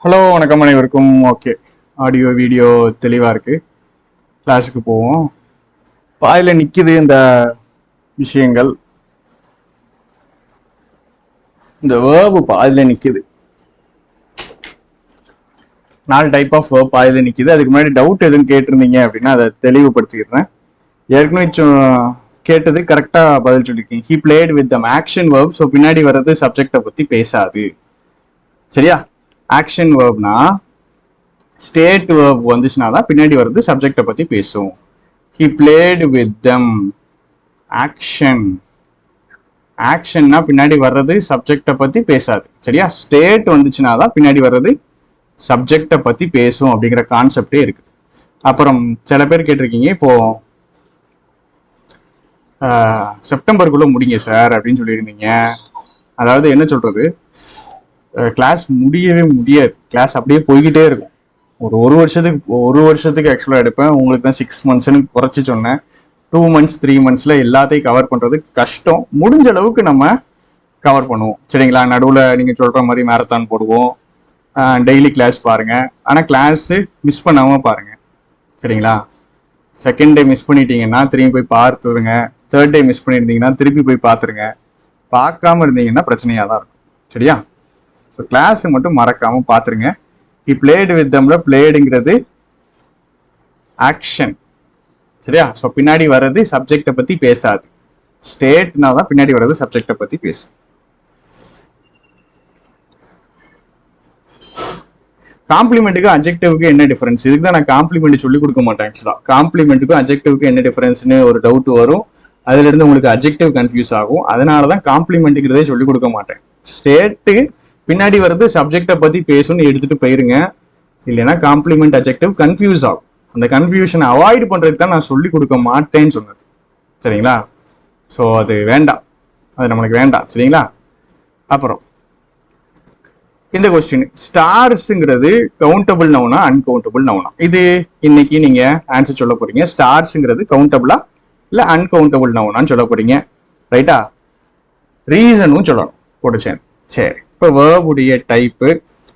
Hello வணக்கம் அனைவருக்கும். Okay, audio video தெளிவாக இருக்குது. கிளாஸுக்கு போவோம். பாதியில் நிற்கிது இந்த விஷயங்கள். இந்த வேர்பு பாதியில் நிற்கிது. 4 டைப் ஆஃப் வேர்ப் பாதியில் நிற்கிது. அதுக்கு முன்னாடி டவுட் எதுவும் கேட்டிருந்தீங்க அப்படின்னா அதை தெளிவுபடுத்திடுறேன். ஏற்கனவே கேட்டது கரெக்டாக பதில் சொல்லியிருக்கீங்க. He played with them action verb. So பின்னாடி வர்றது சப்ஜெக்டை பற்றி பேசாது. சரியா? ஆக்ஷன் வேர்ப்னா ஸ்டேட் வேர்ப் வந்துச்சுன்னா தான் பின்னாடி வருது சப்ஜெக்டை பத்தி பேசும். He played with them. Action ஆக்ஷன்னா பின்னாடி வர்றது சப்ஜெக்டை பத்தி பேசாது. சரியா? ஸ்டேட் வந்துச்சுன்னா தான் பின்னாடி வர்றது சப்ஜெக்டை பத்தி பேசும் அப்படிங்கிற கான்செப்டே இருக்குது. அப்புறம் சில பேர் கேட்டிருக்கீங்க, இப்போ செப்டம்பருக்குள்ள முடிங்க சார் அப்படின்னு சொல்லியிருந்தீங்க. அதாவது என்ன சொல்றது, கிளாஸ் முடியவே முடியாது. கிளாஸ் அப்படியே போய்கிட்டே இருக்கும். ஒரு வருஷத்துக்கு ஆக்சுவலாக எடுப்பேன். உங்களுக்கு தான் 6 monthsன்னு குறைச்சி சொன்னேன். 2 months 3 monthsல எல்லாத்தையும் கவர் பண்ணுறது கஷ்டம். முடிஞ்ச அளவுக்கு நம்ம கவர் பண்ணுவோம். சரிங்களா? நடுவில் நீங்கள் சொல்கிற மாதிரி மேரத்தான் போடுவோம். டெய்லி கிளாஸ் பாருங்கள். ஆனால் கிளாஸு மிஸ் பண்ணாமல் பாருங்கள். சரிங்களா? செகண்ட் டே மிஸ் பண்ணிட்டீங்கன்னா திரும்பி போய் பார்த்துருங்க. தேர்ட் டே மிஸ் பண்ணியிருந்தீங்கன்னா திருப்பி போய் பார்த்துருங்க. பார்க்காம இருந்தீங்கன்னா பிரச்சனையாக தான் இருக்கும். சரியா? கிளாஸ் மட்டும் மறக்காம பாத்துருங்க. ஹி பிளேட் வித் தம்ல பிளேடுங்கிறது ஆக்ஷன். சரியா? ஸோ பின்னாடி வர்றது சப்ஜெக்டை பத்தி பேசாது. ஸ்டேட்னா தான் பின்னாடி வர்றது சப்ஜெக்டை பத்தி பேசும். காம்ப்ளிமெண்ட்டுக்கு அட்ஜெக்டிவ்க்கு என்ன டிஃபரன்ஸ்? இதுக்கு தான் நான் காம்ப்ளிமெண்ட் சொல்லி கொடுக்க மாட்டேன். ஆக்சுவலா காம்ப்ளிமெண்ட்டுக்கும் அட்ஜெக்டிவ்க்கு என்ன டிஃபரன்ஸ்னு ஒரு டவுட் வரும். அதுல இருந்து உங்களுக்கு அட்ஜெக்டிவ் கன்ஃபியூஸ் ஆகும். அதனாலதான் காம்ப்ளிமெண்ட்டுங்கிறதே சொல்லி கொடுக்க மாட்டேன். ஸ்டேட்டு பின்னாடி வர்றது சப்ஜெக்டை பத்தி பேசும்னு எடுத்துட்டு போயிருங்க. இல்லைன்னா காம்ப்ளிமெண்ட் அட்ஜெக்டிவ் கன்ஃபியூஸ் ஆகும். அந்த கன்ஃபியூஷனை அவாய்ட் பண்றதுக்கு தான் நான் சொல்லி கொடுக்க மாட்டேன்னு சொன்னது. சரிங்களா? ஸோ அது வேண்டாம், அது நம்மளுக்கு வேண்டாம். சரிங்களா? அப்புறம் இந்த கொஸ்டின், ஸ்டார்ஸ்ங்கிறது கவுண்டபிள் நவுனா அன்கவுண்டபிள் நவுனா? இது இன்னைக்கு நீங்க ஆன்சர் சொல்ல போறீங்க. ஸ்டார்ஸ்ங்கிறது கவுண்டபிளா இல்ல அன்கவுண்டபிள் நவுனான்னு சொல்ல போறீங்க. ரைட்டா? ரீசனும் சொல்லணும் கூட சேர்ந்து. சரி, இப்போ வேர்புடைய டைப்பு,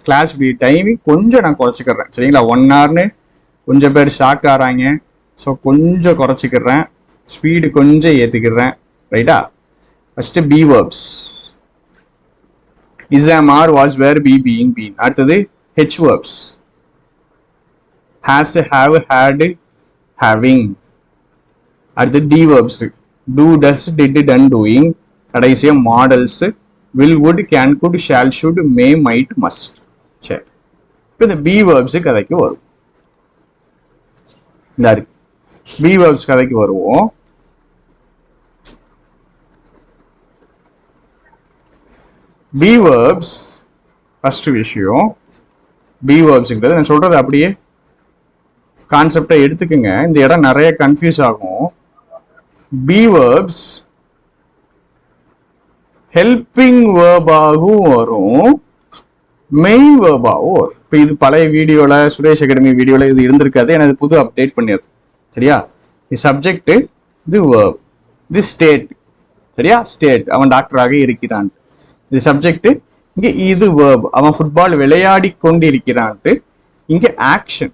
கிளாஸ் பி டைமிங் கொஞ்சம் நான் குறைச்சிக்கிறேன். சரிங்களா? 1 hourன்னு கொஞ்சம் பேர் ஷாக் ஆகிறாங்க. ஸோ கொஞ்சம் குறைச்சிக்கிறேன். ஸ்பீடு கொஞ்சம் ஏற்றிக்கிறேன். ரைட்டா? First be verbs. Is, am, are, was, were, be, being, been. அடுத்தது H verbs. Has, have, had, having. அடுத்தது D verbs. Do, does, did, done, doing. கடைசியா modals. will, would, can, could, shall, should, may, might, must. சரி, இப்போ இந்த B verbs கதைக்கு வரும். இந்த B verbs கதைக்கு வருவோம். பி வேர்ப்ஸ் ஃபர்ஸ்ட் விஷயம். பி வேர்ப்ஸ்ங்கிறது நான் சொல்றது அப்படியே கான்செப்டை எடுத்துக்கோங்க. இந்த இடம் நிறைய கன்ஃபியூஸ் ஆகும். பி வேர்ப்ஸ் ஹெல்பிங் வேர்பாகவும் வரும், மெயின் வேர்பாகவும் வரும். இப்போ இது பழைய வீடியோல, சுரேஷ் அகாடமி வீடியோல இது இருந்திருக்காது. எனக்கு புது அப்டேட் பண்ணியது. சரியா? இது சப்ஜெக்ட், இது வேர்ப், இது ஸ்டேட். சரியா? ஸ்டேட், அவன் டாக்டராக இருக்கிறான். இது சப்ஜெக்ட். இங்க இது வேர்ப், அவன் ஃபுட்பால் விளையாடி கொண்டு இருக்கிறான்ட்டு. இங்க ஆக்ஷன்.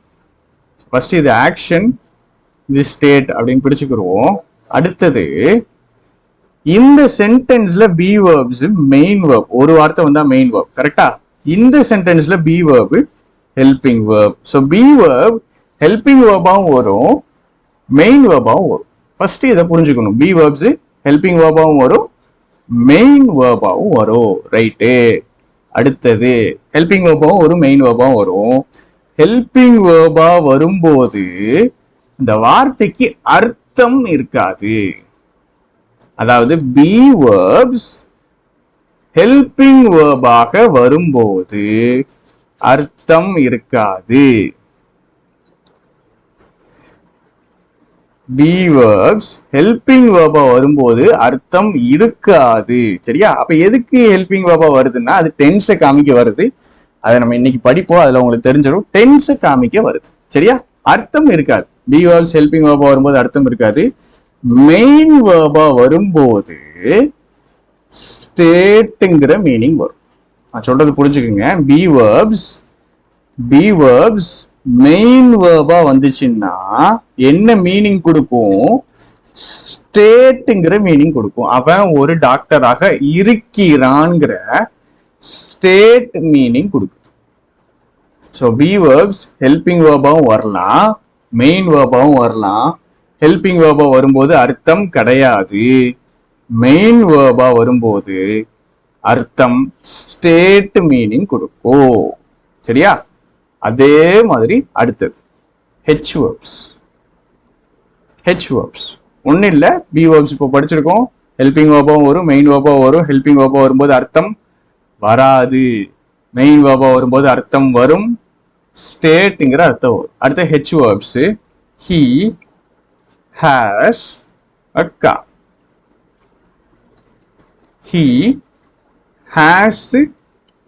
ஃபர்ஸ்ட் இது ஆக்ஷன், இது ஸ்டேட் அப்படின்னு பிடிச்சுக்கிடுவோம். அடுத்தது இந்த சென்டென்ஸ்ல பி வேர்ப்ஸ் மெயின் வேர்ப். ஒரு வார்த்தை வந்தா மெயின் வேர்ப். கரெக்டா? இந்த சென்டென்ஸ்ல be verb helping verb. So be verb helping வேர்பாவும் வரும், மெயின் வேர்பாவும் வரும். ஃபர்ஸ்ட் இதை புரிஞ்சுக்கணும். பி வேர்ப்ஸ் ஹெல்பிங் வேர்பாவும் வரும், மெயின் வேர்பாவும் வரும். ரைட்டு? அடுத்தது ஹெல்பிங் வேர்பாவும் வரும், மெயின் வேர்பாவும் வரும். ஹெல்பிங் வேர்பா வரும்போது இந்த வார்த்தைக்கு அர்த்தம் இருக்காது. அதாவது பி வேர்ப்ஸ் ஹெல்பிங் வேர்பாக வரும்போது அர்த்தம் இருக்காது. பி வேர்ப்ஸ் ஹெல்பிங் வேர்பா வரும்போது அர்த்தம் இருக்காது. சரியா? அப்ப எதுக்கு ஹெல்பிங் வேர்பா வருதுன்னா அது டென்ஸை காமிக்க வருது. அதை நம்ம இன்னைக்கு படிப்போம், அதுல உங்களுக்கு தெரிஞ்சிடும். டென்ஸை காமிக்க வருது. சரியா? அர்த்தம் இருக்காது. பி வேர்ப்ஸ் ஹெல்பிங் வேர்பா வரும்போது அர்த்தம் இருக்காது. மெயின் வேர்பா வரும்போது ஸ்டேட்ங்கிற மீனிங் வரும். நான் சொல்றது புரிஞ்சுக்குங்க. Be verbs be verbs main வேர்பா வந்துச்சுன்னா என்ன மீனிங் கொடுக்கும்? ஸ்டேட்ங்கிற மீனிங் கொடுக்கும். அவன் ஒரு டாக்டராக இருக்கிறான்ங்கிற ஸ்டேட் மீனிங் கொடுக்குது. ஸோ பி வேர்ப்ஸ் ஹெல்பிங் வேர்பாவும் வரலாம், மெயின் வேர்பாவும் வரலாம். ஹெல்பிங் வேர்பா வரும்போது அர்த்தம் கிடையாது, மெயின் வேர்பா வரும்போது அர்த்தம் ஸ்டேட் மீனிங் கொடுக்கும். சரியா? அதே மாதிரி அடுத்தது ஹெச் வேர்ப்ஸ். ஹெச் வேர்ப்ஸ் ஒன்றும் இல்லை, பி வேர்ப்ஸ் இப்போ படிச்சிருக்கோம். ஹெல்பிங் வேர்பாவும் வரும், மெயின் வேர்பாவும் வரும். ஹெல்பிங் வேர்பா வரும்போது அர்த்தம் வராது, மெயின் வேர்பா வரும்போது அர்த்தம் வரும், ஸ்டேட்ங்கிற அர்த்தம் வரும். அடுத்த H verbs he has a car. He has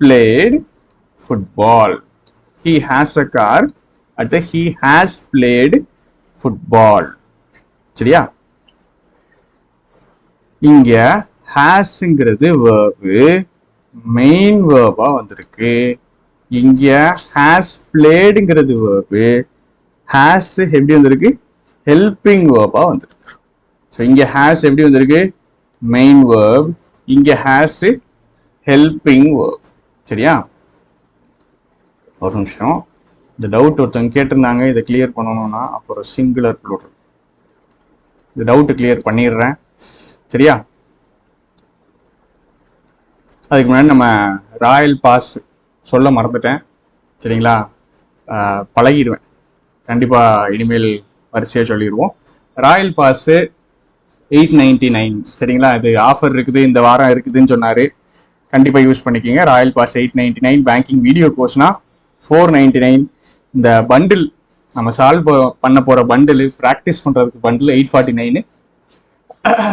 played football. He has a car. அடுத்து he has played football. சரியா? இங்க ஹாஸ்ங்கிறது வேர்பு மெயின் வேர்பா வந்திருக்கு. இங்க ஹாஸ் பிளேடுங்கிறது வேர்பு, ஹாஸ் எப்படி வந்திருக்கு? ஹெல்பிங் வேர்பா வந்திருக்கு. ஸோ இங்க ஹாஸ் எப்படி வந்திருக்கு? மெயின் வேர்ப், இங்க ஹாஸ் ஹெல்பிங் வேர்ப். சரியா? ஒரு நிமிஷம், இந்த டவுட் ஒருத்தவங்க கேட்டிருந்தாங்க, இதை கிளியர் பண்ணணும்னா அப்புறம் சிங்குலர் ப்ளூரல். இந்த டவுட் கிளியர் பண்ணிடுறேன். சரியா? அதுக்கு முன்னாடி நம்ம ராயல் பாஸ் சொல்ல மறந்துட்டேன். சரிங்களா? பழகிடுவேன் கண்டிப்பாக, இனிமேல் வரிசையாக சொல்லிடுவோம். Royal pass 899. சரிங்களா? இது ஆஃபர் இருக்குது, இந்த வாரம் இருக்குதுன்னு சொன்னார். கண்டிப்பாக யூஸ் பண்ணிக்கிங்க. Royal pass 899. பேங்கிங் வீடியோ கோர்ஸ்னா 499. இந்த பண்டில் நம்ம சால்வ் பண்ண போகிற பண்டில், ப்ராக்டிஸ் பண்ணுறதுக்கு பண்டில் 849.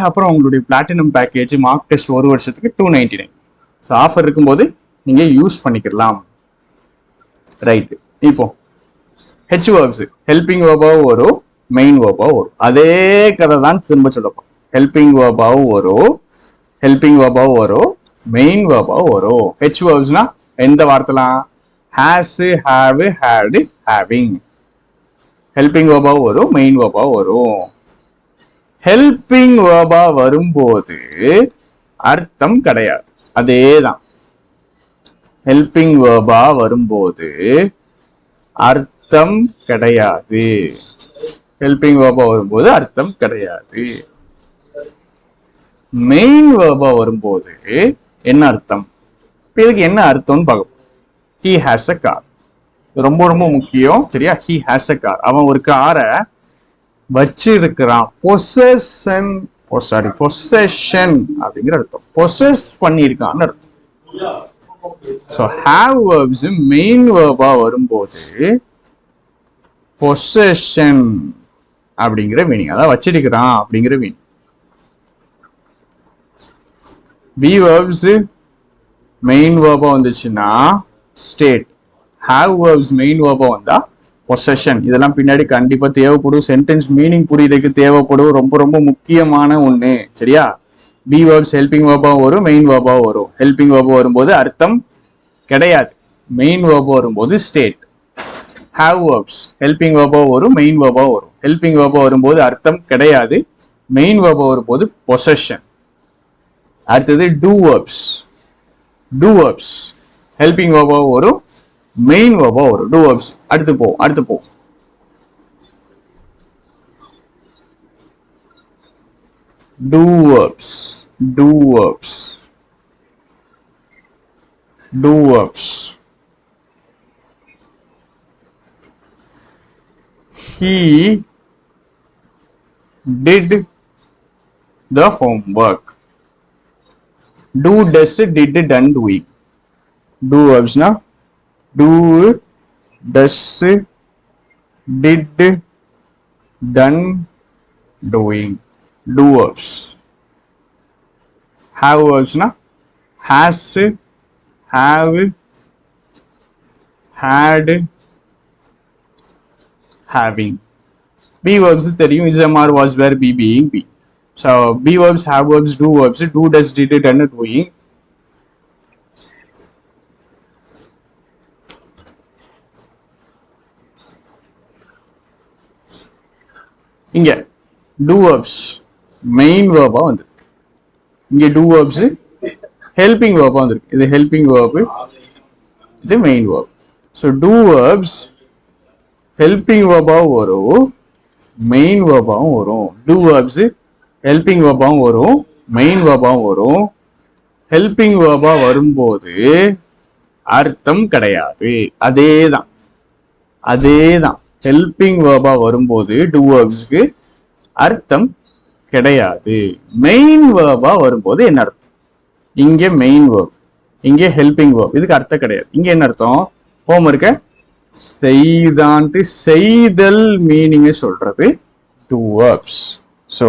அப்புறம் உங்களுடைய பிளாட்டினம் பேக்கேஜ் மார்க் டெஸ்ட் ஒரு வருஷத்துக்கு 299. ஸோ ஆஃபர் இருக்கும்போது நீங்கள் யூஸ் பண்ணிக்கலாம். ரைட்டு. இப்போ ஹெச் வேர்ப்ஸ் ஹெல்பிங் வேர்பாவும் வரும், மெயின் வேர்பாவும் வரும். அதே கதை தான் திரும்ப சொல்லப்போம். ஹெல்பிங் வேர்பாவும் வரும், ஹெல்பிங் வேர்பாவும் வரும், மெயின் வேர்பாவும் வரும். ஹெச் வேர்ப்ஸ்னா எந்த வார்த்தைலாம்? Has, have, had, having. Helping வேர்பாவும் வரும், மெயின் வேர்பாவும் வரும். ஹெல்பிங் வேர்பா வரும்போது அர்த்தம் கிடையாது, அதே தான். ஹெல்பிங் வேர்பா வரும்போது அர்த்தம் கிடையாது, ஹெல்பிங் வேர்பா வரும்போது அர்த்தம் கிடையாது. மெயின் வேர்பா வரும்போது என்ன அர்த்தம்? இதுக்கு என்ன அர்த்தம்னு பார்க்க. he has a car. ரொம்ப ரொம்ப முக்கியம். சரியா? he has a car. அவன் ஒரு காரை வச்சிருக்கிறான். பொசஷன் அப்படிங்கிற அர்த்தம். பொசஸ் பண்ணியிருக்கான்னு அர்த்தம். ஸோ ஹேவ் வேர்ப்ஸ் மெயின் வேர்பா வரும்போது பொசஷன் அப்படிங்கிற மீனிங், அதான் வச்சிருக்கிறான் அப்படிங்கிற மீனிங். பி வேர்ப்ஸ் மெயின் வேர்பா வந்துச்சுன்னா ஸ்டேட், ஹேவ் வேர்ப்ஸ் மெயின் வேர்பா வந்தா பொசஷன். இதெல்லாம் பின்னாடி கண்டிப்பா தேவைப்படும், சென்டென்ஸ் மீனிங் புரியறதுக்கு தேவைப்படும், ரொம்ப ரொம்ப முக்கியமான ஒண்ணு. சரியா? பி வேர்ப்ஸ் ஹெல்பிங் வேர்பா வரும், மெயின் வேர்பா வரும். ஹெல்பிங் வேர்பா வரும்போது அர்த்தம் கிடையாது, மெயின் வேர்பா வரும்போது ஸ்டேட். ஹேவ் வேர்ப்ஸ் ஹெல்பிங் வேர்பா வரும், மெயின் வேர்பா வரும். ஹெல்பிங் வேர்பா வரும்போது அர்த்தம் கிடையாது, மெயின் வேர்பா வரும்போது பொசஷன். அடுத்தது do verbs. Do verbs helping வேர்பா வரும், மெயின் வேர்பா வரும். Do verbs. அடுத்து போ. Do verbs. He did the homework. Do, does, did, done, doing. Do verbs na? Do, does, did, done, doing. Do verbs. Have verbs na? Has, have, had, having. Be verbs தெரியும். is, are, was, were, be, being, be. So be verbs, have verbs, do verbs. Do, does, did, done, doing. இங்க do verbs main வேர்பா வந்திருக்கு. இங்க do verbs helping வேர்பா வந்திருக்கு. இது helping verb, இது main verb. So do verbs helping வேர்பாவும் வரும், மெயின் வேர்பாவும் வரும். டூ வேர்ப்ஸ் ஹெல்பிங் வேர்பாவும் வரும், மெயின் வேர்பாவும் வரும். ஹெல்பிங் வேர்பா வரும்போது அர்த்தம் கிடையாது. அதேதான் அதேதான் ஹெல்பிங் வேர்பா வரும்போது டூ வேர்ப்ஸ்க்கு அர்த்தம் கிடையாது. மெயின் வேர்பா வரும்போது என்ன அர்த்தம்? இங்க மெயின் வேர்ப், இங்க ஹெல்பிங் வேர்ப், இதுக்கு அர்த்தம் கிடையாது. இங்க என்ன அர்த்தம்? ஹோம் இருக்க செய்தான்ட்டு செய்தல் மீனிங் சொல்றது டூ வேர்ப்ஸ். சோ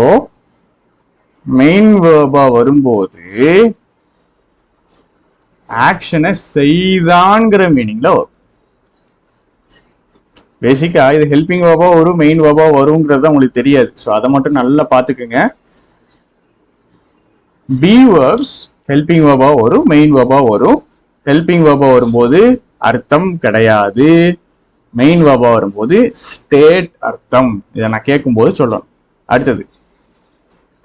மெயின் வேர்பா வரும்போது ஆக்ஷனை செய்தான்ங்கிற மீனிங்ல வரும். பேசிக்கா இது ஹெல்பிங் வேர்பா வரும், மெயின் வேர்பா வருங்கிறது உங்களுக்கு தெரியாது. ஸோ அதை மட்டும் நல்லா பார்த்துக்குங்க. பி வேர்ப்ஸ் ஹெல்பிங் வேர்பா வரும், மெயின் வேர்பா வரும். ஹெல்பிங் வேர்பா வரும்போது அர்த்தம் கிடையாது, மெயின் வேர்பா வரும்போது ஸ்டேட் அர்த்தம். இதை நான் கேட்கும்போது சொல்லணும். அடுத்தது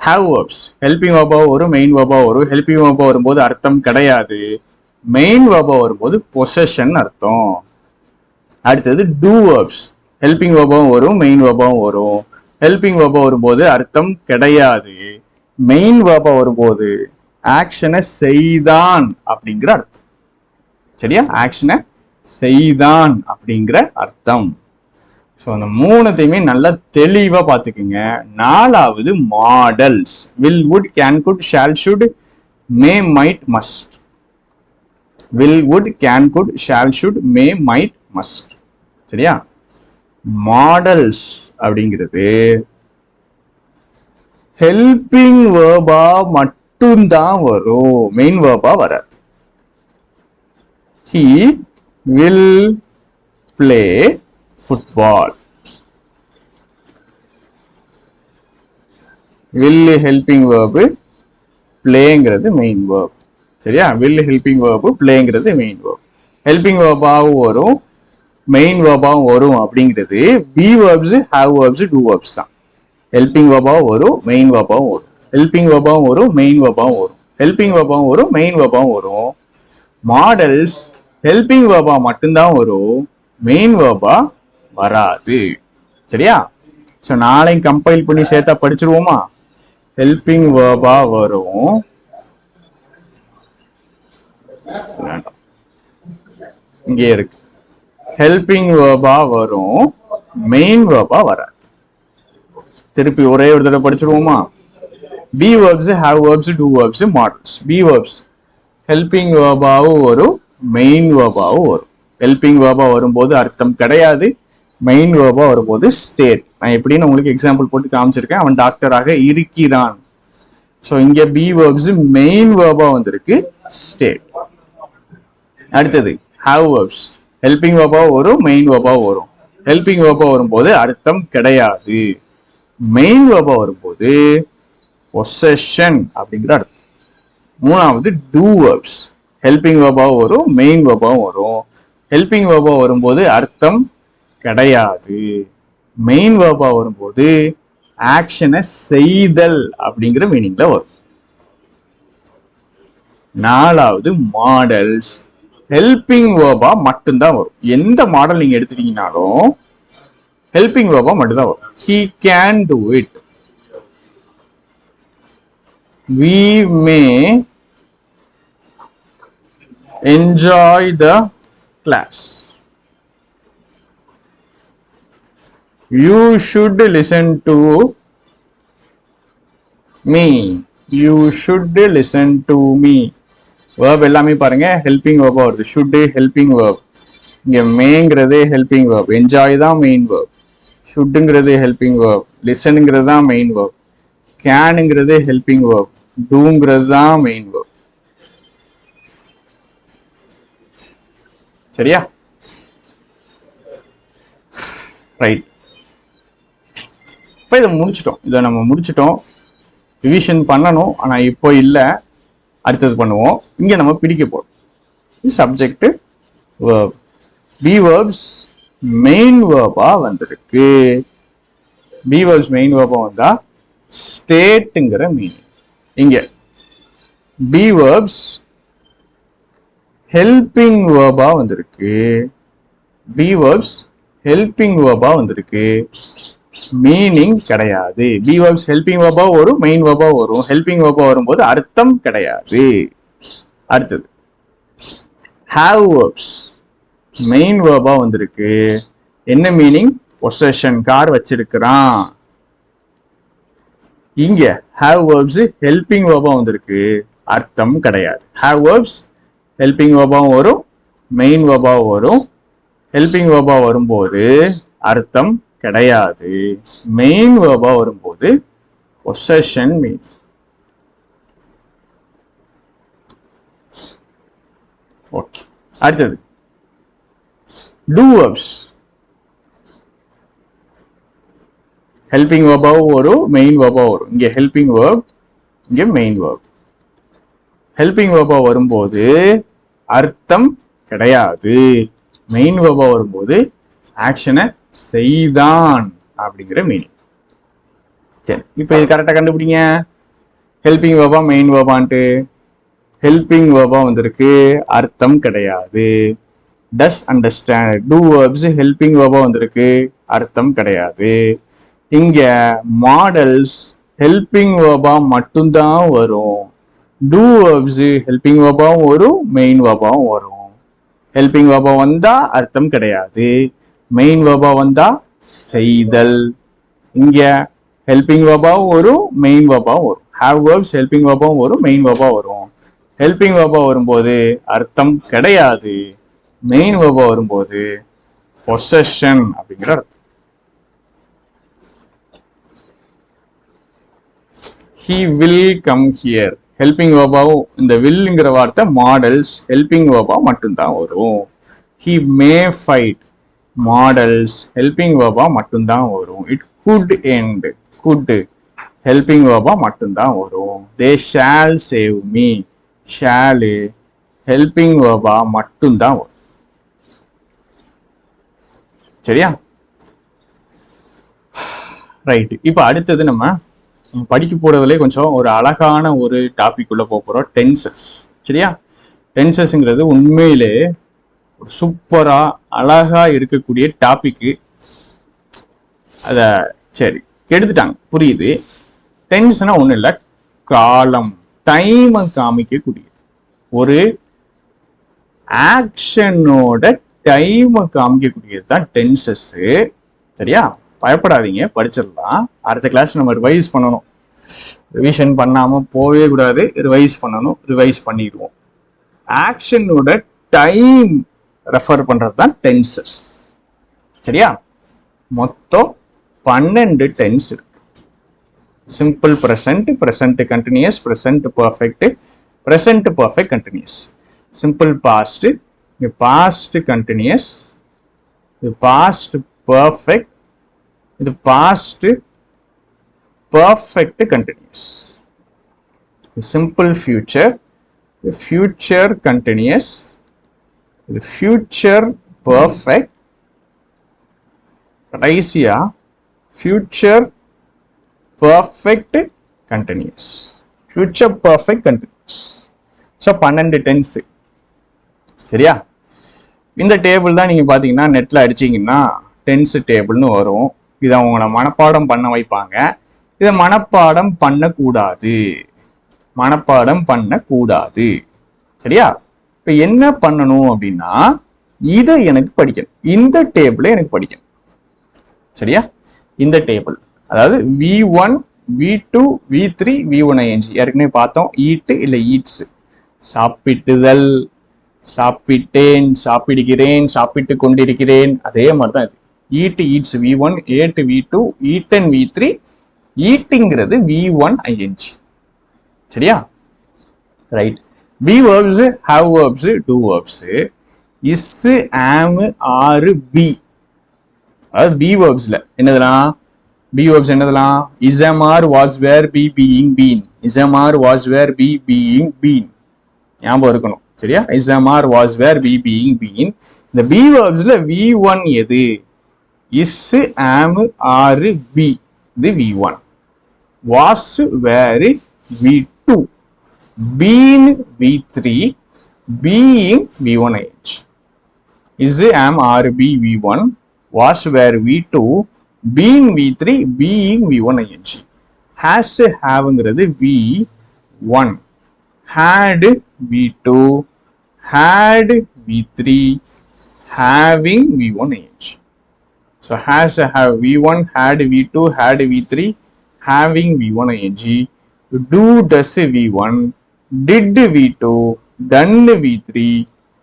ஹேவ் வேர்ப்ஸ் ஹெல்பிங் வேர்பா வரும், மெயின் வேர்பா வரும். ஹெல்பிங் வேர்பா வரும்போது அர்த்தம் கிடையாது, மெயின் வேர்பா வரும்போது பொசஷன் அர்த்தம். அடுத்தது டூ வேர்ப்ஸ் ஹெல்பிங் வேர்பாவும் வரும், மெயின் வேர்பாவும் வரும். ஹெல்பிங் வேர்பா வரும்போது அர்த்தம் கிடையாது, மெயின் வேர்பா வரும்போது ஆக்ஷனை செய்தான் அப்படிங்கிற அர்த்தம். சரியா? ஆக்ஷனை செய்தான் அப்படிங்கிற அர்த்தம். ஸோ அந்த மூணுத்தையுமே நல்லா தெளிவா பார்த்துக்குங்க. நாலாவது modals will, would, can, could, shall, should, may, might, must. Will, would, can, could, shall, should, may, might, must. சரியா? மாடல்ஸ் அப்படிங்கிறது ஹெல்பிங் வேர்பா மட்டும்தான் வரும், மெயின் வேர்பா வராது. He will play football. will helping verb, playங்கிறது மெயின் வேர்ப். சரியா? will helping verb, playங்கிறது main வேர்ப். ஹெல்பிங் வேர்பாவும் வரும், மெயின் வேர்பாவும் வரும். அப்படிங்கிறது be verbs, have verbs, do verbs தான். ஹெல்பிங் வேர்பாவும் வரும், மெயின் வேர்பாவும் வரும். ஹெல்பிங் வேர்பாவும் வரும், மெயின் வேர்பாவும் வரும். ஹெல்பிங் வேர்பாவும் வரும், மெயின் வேர்பாவும் வரும். மாடல்ஸ் ஹெல்பிங் வேர்பா மட்டும்தான் வரும், மெயின் வேர்பா வராது. சரியா? ஸோ நாளைக்கு கம்பைல் பண்ணி சேர்த்தா படிச்சிருவோமா? ஹெல்பிங் வேர்பா வரும், இங்கே இருக்கு. ஹெல்பிங் வேர்பா வரும், மெயின் வேர்பா வராது. திருப்பி ஒரே ஒரு தடவை படிச்சிருவோமா? Be verbs, have verbs, do verbs, modals. Be verbs helping வேர்பாவும் வரும், மெயின் வேர்பாவும் வரும். ஹெல்பிங் வேர்பா வரும்போது அர்த்தம் கிடையாது, மெயின் வேர்பா வரும்போது ஸ்டேட். நான் எப்படின்னு உங்களுக்கு எக்ஸாம்பிள் போட்டு காமிச்சிருக்கேன். அவன் டாக்டராக இருக்கிறான். ஸோ இங்க பி வேர்ப்ஸ் மெயின் வேர்பா வந்திருக்கு, ஸ்டேட். அடுத்தது ஹேவ் வேர்ப்ஸ் ஹெல்பிங் வேர்பா வரும், மெயின் வேர்பா வரும். ஹெல்பிங் வேர்பா வரும்போது அர்த்தம் கிடையாது, மெயின் வேர்பா வரும்போது பொசஷன் அப்படிங்கிற அர்த்தம். மூணாவது டூ வேர்ப்ஸ் ஹெல்பிங் வேர்பாவும் வரும், மெயின் வேர்பாவும் வரும். ஹெல்பிங் வேர்பா வரும்போது அர்த்தம் கிடையாது, மெயின் வேர்பா வரும்போது ஆக்ஷனை செய்தல் அப்படிங்கிற மீனிங்ல வரும். நாலாவது மாடல்ஸ் ஹெல்பிங் வேர்பா மட்டும்தான் வரும். எந்த மாடல் நீங்க எடுத்துட்டீங்கன்னாலும் ஹெல்பிங் வேர்பா மட்டும்தான் வரும். He can do it, we may enjoy the class, you should listen to me, you should listen to me. Verb எல்லாமே பாருங்க ஹெல்பிங் வேர்பா வருது. ஷுட் ஹெல்பிங் வேர்ப், இங்க மேங்கிறது ஹெல்பிங் வேர்ப், என்ஜாய் தான் மெயின் வேர்ப், ஷுட்டுங்கிறது ஹெல்பிங் வேர்ப், லிசனுங்கிறது தான் main verb, கேனுங்கிறது helping verb, டூங்கிறது தான் main verb. சரியா? Right. இப்போ இதை முடிச்சிட்டோம். இதை நம்ம முடிச்சிட்டோம். ரிவிஷன் பண்ணணும், ஆனா இப்போ இல்லை, அடுத்தது பண்ணுவோம். இங்க நம்ம பிடிக்க போறோம். Subject verb, B verbs main வேர்பா வந்திருக்கு. பி வேர்ப்ஸ் மெயின் வேர்பா வந்தா ஸ்டேட்ங்கிற மீனிங். இங்க பி வேர்ப்ஸ் ஹெல்பிங் வேர்பா வந்திருக்கு. பி வேர்ப்ஸ் ஹெல்பிங் வேர்பா வந்திருக்கு. மீனிங் கிடையாது. பி வேர்ப்ஸ் ஹெல்பிங் வேர்பா வரும், மெயின் வேர்பா வரும். ஹெல்பிங் வேர்பா வரும்போது அர்த்தம் கிடையாது. அடுத்தது ஹேவ் வேர்ப்ஸ் மெயின் வேர்பா வந்திருக்கு. என்ன மீனிங்? பொசஷன், கார் வச்சிருக்கிறான். இங்க ஹேவ் வேர்ப்ஸ் ஹெல்பிங் வேர்பா வந்திருக்கு. அர்த்தம் கிடையாது. ஹேவ் வேர்ப்ஸ் ஹெல்பிங் வேர்பாவும் வரும், மெயின் வேர்பாவும் வரும். ஹெல்பிங் வேர்பா வரும்போது அர்த்தம் கிடையாது. மெயின் வேர்பா வரும்போது பொசஷன் மீன். ஓகே, அடுத்தது டூ வேர்ப்ஸ் ஹெல்பிங் வேர்பாவும் வரும், மெயின் வேர்பா வரும். இங்க ஹெல்பிங் வேர்ப், இங்க மெயின் வேர்ப். ஹெல்பிங் வேர்பா வரும்போது அர்த்தம் கிடையாது. மெயின் வேர்பா வரும்போது ஆக்ஷனை செய்தான் அப்படிங்கிற மீனிங். சரி, இப்போ இது கரெக்டா கண்டுபிடிங்க. ஹெல்பிங் வேர்பா மெயின் வேர்பான்ட்டு. ஹெல்பிங் வேர்பா வந்திருக்கு, அர்த்தம் கிடையாது. Does understand. Do verbs helping வேர்பா வந்திருக்கு, அர்த்தம் கிடையாது. இங்க மாடல்ஸ் ஹெல்பிங் வேர்பா மட்டும்தான் வரும். டூ வேர்ப்ஸ் ஹெல்பிங் வேர்பாவும் வரும், மெயின் வேர்பாவும் வரும். ஹெல்பிங் வேர்பா வந்தா அர்த்தம் கிடையாது. மெயின் வேர்பா வந்தா செய்தல். இங்க ஹெல்பிங் வேர்பாவும் வரும், மெயின் வேர்பாவும் வரும். ஹேவ் வேர்ப்ஸ் ஹெல்பிங் வேர்பாவும் வரும், மெயின் வேர்பா வரும். ஹெல்பிங் வேர்பா வரும்போது அர்த்தம் கிடையாது. மெயின் வேர்பா வரும்போது பொசஷன் அப்படிங்கிற அர்த்தம். He will come here. Helping வேர்பாவும் இந்த வில்ங்கிற வார்த்தை மாடல்ஸ் ஹெல்பிங் வேர்பா மட்டும்தான் வரும். He may fight. Modals helping வேர்பா மட்டும்தான் வரும். It could end. could helping வேர்பா மட்டும்தான் வரும். They shall save me. shall helping வேர்பா மட்டும்தான் வரும். சரியா? ரைட். இப்ப அடுத்தது நம்ம படிக்க போறதுல கொஞ்சம் ஒரு அழகான ஒரு டாபிக் உள்ள போறோம், டென்சஸ். சரியா? டென்சஸ்ங்கிறது உண்மையிலே சூப்பரா அழகா இருக்கக்கூடிய டாபிக். அத சரி எடுத்துட்டாங்க, புரியுது. டென்ஸ்னா ஒண்ணும் இல்லை, காலம், டைம் காமிக்கக்கூடியது. ஒரு ஆக்ஷனோட டைம் காமிக்கக்கூடியது தான் டென்சஸ். சரியா? பயப்படாதீங்க, படிச்சிடலாம். அடுத்த கிளாஸ் நம்ம ரிவைஸ் பண்ணணும். ரிவிஷன் பண்ணாம போவே கூடாது, ரிவைஸ் பண்ணணும். ரிவைஸ் பண்ணிடுவோம். ஆக்ஷனோட டைம் ரெஃபர் பண்றது தான் டென்சஸ். சரியா? மொத்தம் 12 டென்ஸ் இருக்கு. Simple present, present continuous, present perfect, present perfect continuous. Simple past, past continuous, past perfect, இது past perfect continuous. Simple future, future continuous, இது ஃபியூச்சர் பர்ஃபெக்ட், கடைசியா future perfect continuous. Future perfect continuous. So 12 tense. சரியா? இந்த table தான் நீங்க பாத்தீங்கன்னா நெட்ல அடிச்சீங்கன்னா tense டேபிள்னு வரும். இதை அவங்கள மனப்பாடம் பண்ண வைப்பாங்க. இதை மனப்பாடம் பண்ணக்கூடாது, மனப்பாடம் பண்ணக்கூடாது. சரியா? இப்ப என்ன பண்ணணும் அப்படின்னா, இதை எனக்கு படிக்கணும், இந்த டேபிளை எனக்கு படிக்கணும். சரியா? இந்த டேபிள், அதாவது V1, V2, V3, V1ing ஏற்கனவே பார்த்தோம். ஈட்டு இல்ல ஈட்ஸ், சாப்பிட்டுதல், சாப்பிட்டேன், சாப்பிடுகிறேன், சாப்பிட்டு கொண்டிருக்கிறேன். அதே மாதிரிதான் இது. ஈட்டு ஈட்ஸ் V1, ஏட்டு V2, ஈட்டன் V3, ஈட்டிங்கிறது V1ing. சரியா? Right. Be verbs, have verbs, do verbs, is, am, are, be. அதாவது பி வேர்ப்ஸ்ல என்னதுலாம், பி வேர்ப்ஸ் என்னதுலாம், is, am, are, was, were, be, being, been. Is, am, are, was, were, be, being, been. ஞாபகம் இருக்கணும். சரியா? Is, am, are, was, were, be, being, been. இந்த be வேர்ப்ஸ்ல V1 எது? Is, am, are, B. இது V1. Was were V2. Been V3. Being V1 ing. Is am are be V1. Was were V2. Been V3. Being V1 ing. Has haveங்கிறது V1. Had V2. Had V3. Having V1 ing. So has have V1, had V2, had V3, having V1 ing. Do does V1, did V2, done V3,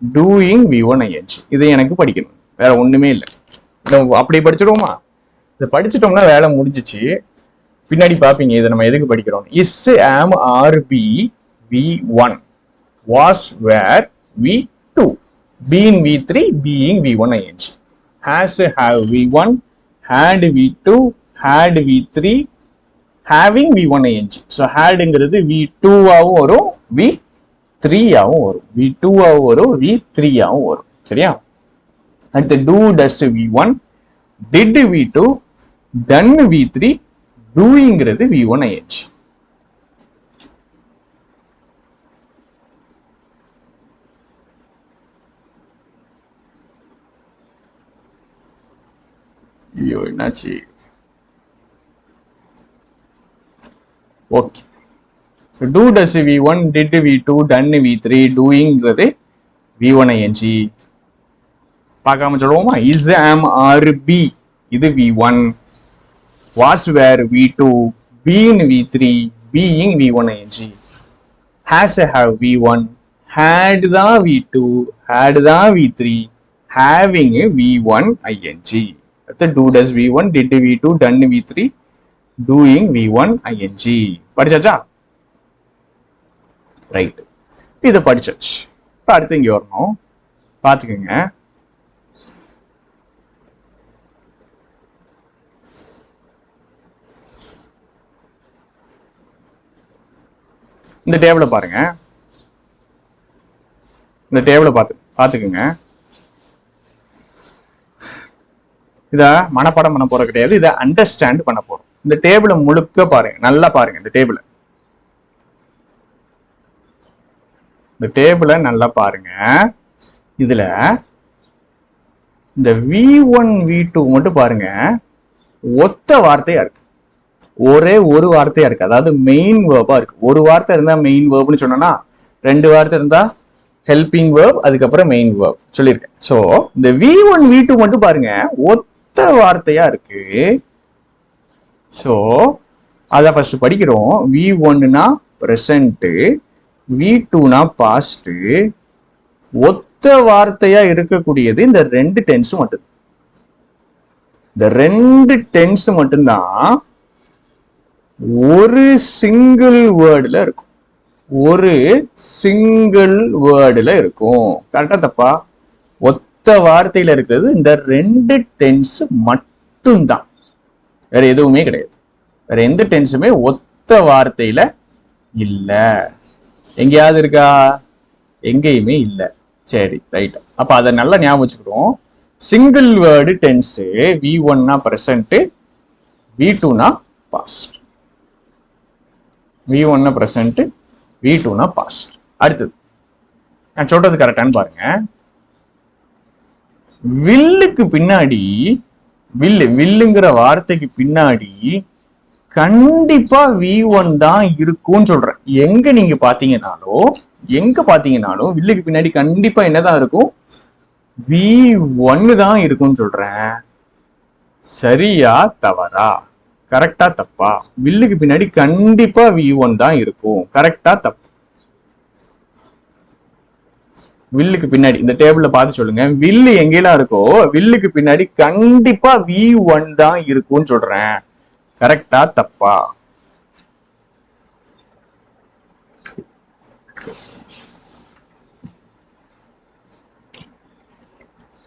doing V1 ing. இதை எனக்கு படிக்கணும், வேற ஒண்ணுமே இல்லை. அப்படி படிச்சிடுவோமா? இதை படிச்சிட்டோம்னா வேலை முடிஞ்சிச்சு. பின்னாடி பாப்பீங்க இதை நம்ம எதுக்கு படிக்கிறோம். Is am are be V1, was were V2, been V3, being V1 ing. Has have V1, had V2, had V3, having V1 ing. So hadங்கிறது V2 ஆவும் வரும், V3 ஆவும் வரும், V2 ஆவும் வரும், V3 ஆவும் வரும். சரியா? அடுத்து do does V1, did V2, done V3, doingங்கிறது V1 ing. ஐயோ என்னாச்சு? Okay. So do does V1, did V2, done V3, doingங்கிறது V1 ing. பார்க்காம சொல்லுவோமா? is am are be இது V1, was were V2, been V3, being V1 ing. has have V1, had தான் V2, had தான் V3, having V1 ing. do does V1, did V2, done V3, doing V1 ing. படிச்சாச்சா? Right, இதை படிச்சாச்சு. அடுத்து இங்க வரணும், பாத்துக்கோங்க. இந்த டேபிள பாருங்க, இந்த டேபிள பாத்துக்கோங்க. இத மனப்பாடம் பண்ண போறது கிடையாது, இதை அண்டர்ஸ்டாண்ட் பண்ண போறோம். இந்த டேபிள முழுக்க பாருங்க, நல்லா பாருங்க. இந்த டேபிள நல்லா பாருங்க. இதுல இந்த V1 V2 மட்டும் பாருங்க, ஒத்த வார்த்தையா இருக்கு, ஒரே ஒரு வார்த்தையா இருக்கு. அதாவது மெயின் வேர்பா இருக்கு. ஒரு வார்த்தை இருந்தா மெயின் வேர்ப்னு சொன்னா, ரெண்டு வார்த்தை இருந்தா ஹெல்பிங் வேர்ப், அதுக்கப்புறம் மெயின் வேர்ப் சொல்லியிருக்கேன். சோ இந்த V1 V2 மட்டும் பாருங்க, ஒத்த வார்த்தையா இருக்கு. சோ அத ஃபர்ஸ்ட் படிக்கிறோம். V1னா பிரசன்ட், V2னா பாஸ்ட். ஒத்த வார்த்தையா இருக்கக்கூடியது இந்த ரெண்டு டென்ஸ் மட்டும். இந்த ரெண்டு டென்ஸ் மட்டும்தான் ஒரு சிங்கிள் வேர்டுல இருக்கும், ஒரு சிங்கிள் வேர்டுல இருக்கும். கரெக்டா தப்பா? ஒத்த வார்த்தையில இருக்கிறது இந்த ரெண்டு டென்ஸ் மட்டும்தான், வேற எதுவுமே கிடையாது. வேற எந்த டென்ஸுமே ஒத்த வார்த்தையில இல்ல. எங்கேயாவது இருக்கா? எங்கேயுமே இல்ல. சரி, ரைட். அப்ப அதை நல்லா ஞாபகம் வச்சுக்கிறோம். சிங்கிள் வேர்டு டென்ஸ் V1னா பிரசன்ட், V2னா பாஸ்ட். V1னா பிரசன்ட், V2னா பாஸ்ட். அடுத்தது நான் சொல்றது கரெக்டான்னு பாருங்க. வில்லுக்கு பின்னாடி, வில்லுங்கிற வார்த்தைக்கு பின்னாடி கண்டிப்பா V1 தான் இருக்கும்னு சொல்றேன். எங்க பாத்தீங்கன்னாலும் வில்லுக்கு பின்னாடி கண்டிப்பா என்னதான் இருக்கும்? V1 தான் இருக்கும்னு சொல்றேன். சரியா தவறா? கரெக்டா தப்பா? வில்லுக்கு பின்னாடி கண்டிப்பா V1 தான் இருக்கும். கரெக்டா தப்பு? வில்லுக்கு பின்னாடி இந்த டேபிள்ல பார்த்து சொல்லுங்க. வில்லு எங்கெல்லாம் இருக்கோ வில்லுக்கு பின்னாடி கண்டிப்பா V1 தான் இருக்கும்னு சொல்றேன். கரெக்டா தப்பா?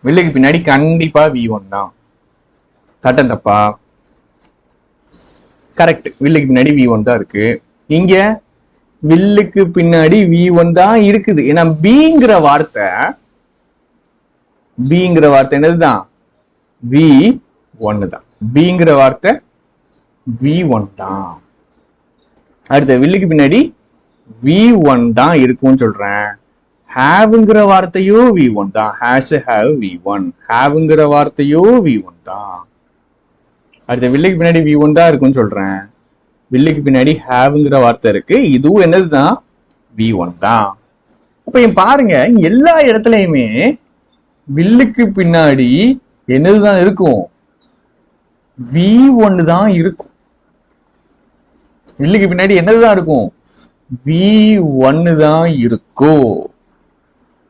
வில்லுக்கு பின்னாடி கண்டிப்பா V1 தான். கரெக்டா தப்பா? கரெக்ட். வில்லுக்கு பின்னாடி V1 தான் இருக்கு. இங்க வில்லுக்கு பின்னாடி V1 தான் இருக்குது. ஏன்னா பிங்கிற வார்த்தை என்னதுதான்? V1 தான். பிங்கிற வார்த்தை V1 தான். அடுத்த வில்லுக்கு பின்னாடி V1 தான் இருக்கும்னு சொல்றேன். ஹேவ்ங்கிற வார்த்தையோ V1 தான். Has have V1. ஹேவ்ங்கிற வார்த்தையோ V1 தான். அடுத்த வில்லுக்கு பின்னாடி V1 தான் இருக்கும்னு சொல்றேன். வில்லுக்கு பின்னாடி ஹேவ்ங்கிற வார்த்தை இருக்கு. இதுவும் என்னதுதான்? V1 தான். அப்ப பாருங்க, எல்லா இடத்துலயுமே வில்லுக்கு பின்னாடி என்னதுதான் இருக்கும்? V1 தான் இருக்கும். வில்லுக்கு பின்னாடி என்னதுதான் இருக்கும்? V1 தான் இருக்கும்.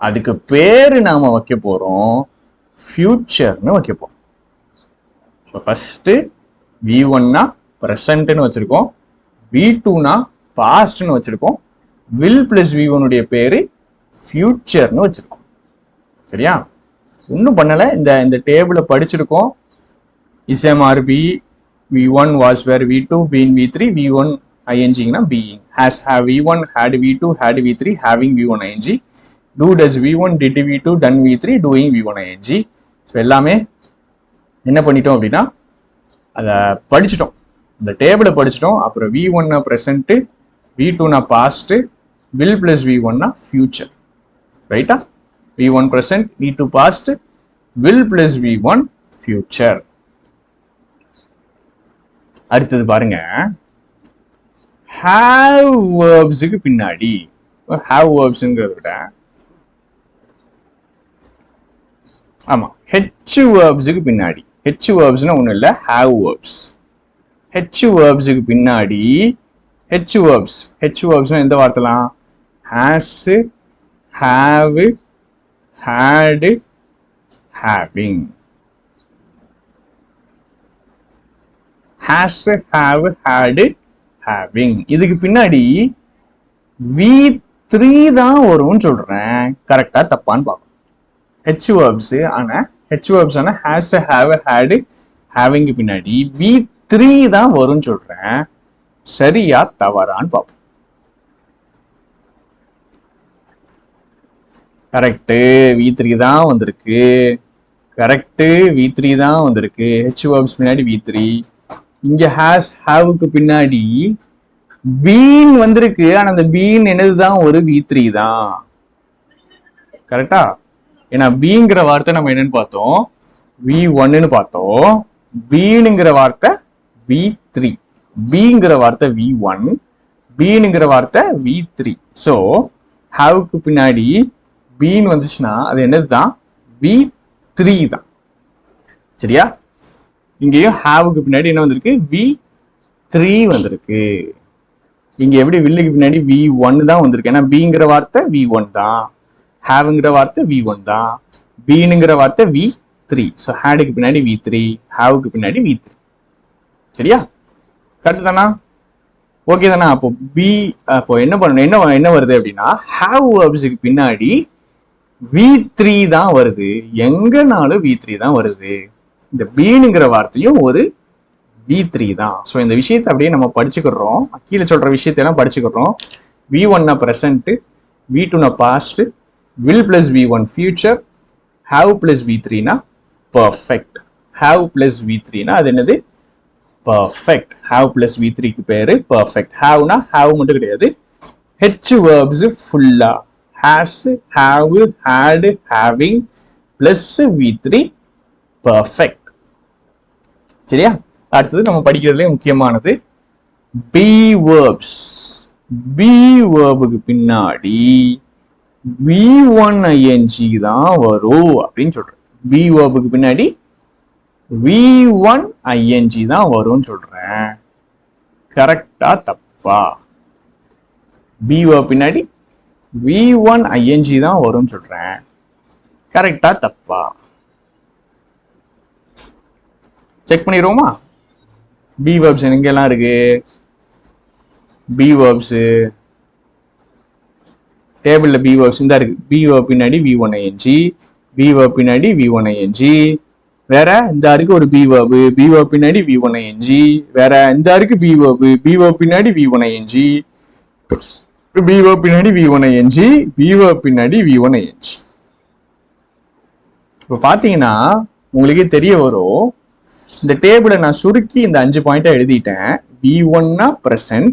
அதுக்கு பேரு நாம வைக்க போறோம் ஃபியூச்சர்னு வைக்க போறோம். ஃபர்ஸ்ட் V1னா பிரசன்ட்னு வச்சிருக்கோம், V2னா பாஸ்ட்னு வச்சிருக்கோம், வில் பிளஸ் V1 உடைய பேரு ஃபியூச்சர்னு வச்சிருக்கோம். சரியா? ஒன்றும் பண்ணல, இந்த டேபிளை படிச்சிருக்கோம். SMRB V1 was where V2 been V3 V1 ing na being, has have V1 had V2 had V3 having V1 ing, do does V1 did V2 done V3 doing V1 ing. So எல்லாமே என்ன பண்ணிட்டோம் அப்படின்னா அதை படிச்சிட்டோம், இந்த டேபிளை படிச்சிட்டோம். அப்புறம் V1 present, V2 past, will plus V1 future. ரைட்டா? V1 present, V2 past, will plus V1 future. அடுத்தது பாருங்க, have verbsக்கு பின்னாடி, have verbsங்கிறத விட ஆமா h verbsக்கு பின்னாடி, h verbsனா ஒண்ணும் இல்ல, have verbs. h verbsக்கு பின்னாடி h verbsனா எந்த வார்த்தைலாம்? has, have, had, having. has, have, had, having. இதுக்கு பின்னாடி V3 தான் வரும்னு சொல்றேன். கரெக்டா தப்பான்னு பார்க்கணும். H verbs ஆனா has, have, had, having பின்னாடி V3 தான் வரும்னு சொல்றேன். சரியா தவறான்னு பார்ப்போம். கரெக்ட், V3 தான் வந்திருக்கு. கரெக்ட், V3 தான் வந்திருக்கு. H verbs பின்னாடி V3. இங்க has, haveக்கு பின்னாடி been வந்திருக்கு. ஆனா அந்த been என்னதுதான்? ஒரு V3 தான். கரெக்டா? ஏன்னா bங்கிற வார்த்தை நம்ம என்னன்னு பார்த்தோம்? V1ன்னு பார்த்தோம். beenங்கிற வார்த்தை V3, bங்கிற வார்த்தை V1, beenங்கிற வார்த்தை V3. ஸோ haveக்கு பின்னாடி been வந்துச்சுன்னா அது என்னதுதான்? V3 தான். சரியா? இங்கேயும் ஹாவுக்கு பின்னாடி என்ன வந்திருக்கு? V3 வந்திருக்கு. இங்க எப்படி வில்லுக்கு பின்னாடி V1 தான் வந்திருக்கு, ஏன்னா bங்கிற வார்த்தை V1 தான், ஹாவ்ங்கிற வார்த்தை V1 தான், beenங்கிற வார்த்தை V3. ஸோ ஹேடுக்கு பின்னாடி V3, ஹாவுக்கு பின்னாடி V3. சரியா? கரெக்ட் தானா? ஓகே தானா? அப்போ என்ன பண்ணணும்? என்ன வருது அப்படின்னா ஹாவ் வேர்ப்ஸுக்கு பின்னாடி V3 தான் வருது. எங்கனாலும் V3 தான் வருது. இந்த பீனுங்கிற வார்த்தையும் ஒரு V3 தான். ஸோ இந்த விஷயத்தை அப்படியே நம்ம படிச்சுக்கிறோம். கீழே சொல்ற விஷயத்தையெல்லாம் படிச்சுக்கிறோம். V1 present, V2 past, will plus V1 future, have plus V3 perfect. Have plus V3 அது என்னது? பர்ஃபெக்ட். ஹாவ் பிளஸ் V3க்கு பேரு பர்ஃபெக்ட். ஹாவ்னா ஹாவ் மட்டும் கிடையாது, H verbs ஃபுல்லா has, have, had, having plus V3 perfect. சரியா? அடுத்தது நம்ம படிக்கிறதுல முக்கியமானது பி வேர்ப்ஸ். பி வேர்புக்கு பின்னாடி V1 ing தான் வரும் அப்படின்னு சொல்றேன். பி வேர்புக்கு பின்னாடி V1 ing தான் வரும்னு சொல்றேன். கரெக்டா தப்பா? பி வேர்ப் பின்னாடி V1 ing தான் வரும்னு சொல்றேன். கரெக்டா தப்பா? செக் பண்ணிடுவோமா? பி வேர்ப்ஸ் எங்கெல்லாம் இருக்கு? பி வேர்ப்ஸ் டேபிள்ல பி வேர்ப்ஸ் இந்த இருக்கு. பி வேர்ப் பின்னாடி V1 ing, பி வேர்ப் பின்னாடி V1 ing, வேற இந்த இருக்கு ஒரு பி வேர்ப், பி வேர்ப் பின்னாடி V1 ing, வேற இந்த இருக்கு பி வேர்ப், பி வேர்ப் பின்னாடி V1 ing, பி வேர்ப் பின்னாடி V1 ing, பி வேர்ப் பின்னாடி V1 ing. இப்ப பாத்தீங்கன்னா உங்களுக்கே தெரிய வரும், இந்த டேபிளை நான் சுருக்கி இந்த 5 பாயிண்டா எழுதிட்டேன். V1 present,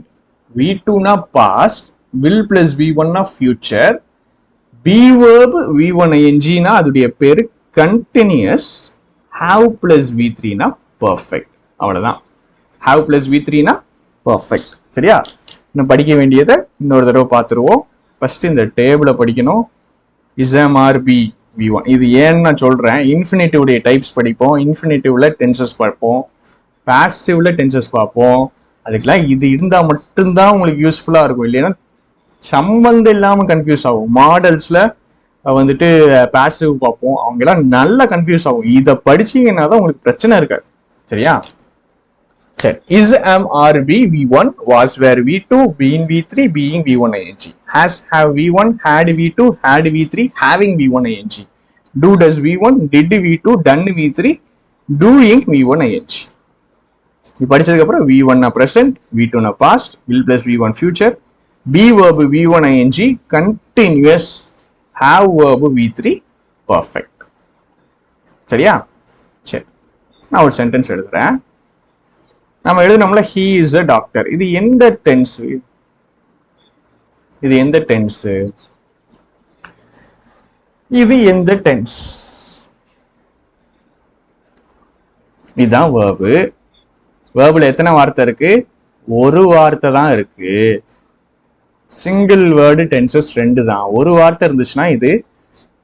V2 past, will plus V1 future, be verb V1 ing அதுடைய பேரு continuous, have plus V3 perfect. அவ்வளவுதான். have plus V3 perfect. சரியா? இன்னும் படிக்க வேண்டியதை இன்னொரு தடவை பார்த்துருவோம். ஃபர்ஸ்ட் இந்த டேபிளை படிக்கணும். is am are be V1. இது ஏன்னு நான் சொல்றேன். இன்ஃபினிட்டிவ்டைய டைப்ஸ் படிப்போம், இன்ஃபினிட்டிவ்ல டென்சஸ் பார்ப்போம், பாசிவ்ல டென்சஸ் பார்ப்போம். அதுக்கெல்லாம் இது இருந்தா மட்டும்தான் உங்களுக்கு யூஸ்ஃபுல்லா இருக்கும். இல்லைன்னா சம்பந்தம் இல்லாம கன்ஃபியூஸ் ஆகும். மாடல்ஸ்ல வந்துட்டு பாசிவ் பார்ப்போம், அவங்க எல்லாம் நல்லா கன்ஃபியூஸ் ஆகும். இதை படிச்சீங்கன்னா தான் உங்களுக்கு பிரச்சனை இருக்காது. சரியா? சரி. is am are be V1, was were V2, been V3, being V1 ing, has have V1, had V2, had V3, having V1 ing, do does V1, did V2, done V3, doing V1 ing. இது படிச்சதுக்கு அப்புறம் V1 present, V2 past, will plus V1 future, be verb V1 ing, continuous, have verb V3 perfect. சரியா? சரி, நான் ஒரு sentence எழுதுறேன். நம்ம எழுதுனோம்ல he is a doctor. இது எந்த டென்ஸ்? இது எந்த டென்ஸ்? இது எந்த டென்ஸ்? இதுதான் verb. verbல எத்தனை வார்த்தை இருக்கு? ஒரு வார்த்தை தான் இருக்கு. சிங்கிள் வேர்டு டென்சஸ் 2 தான். ஒரு வார்த்தை இருந்துச்சுன்னா இது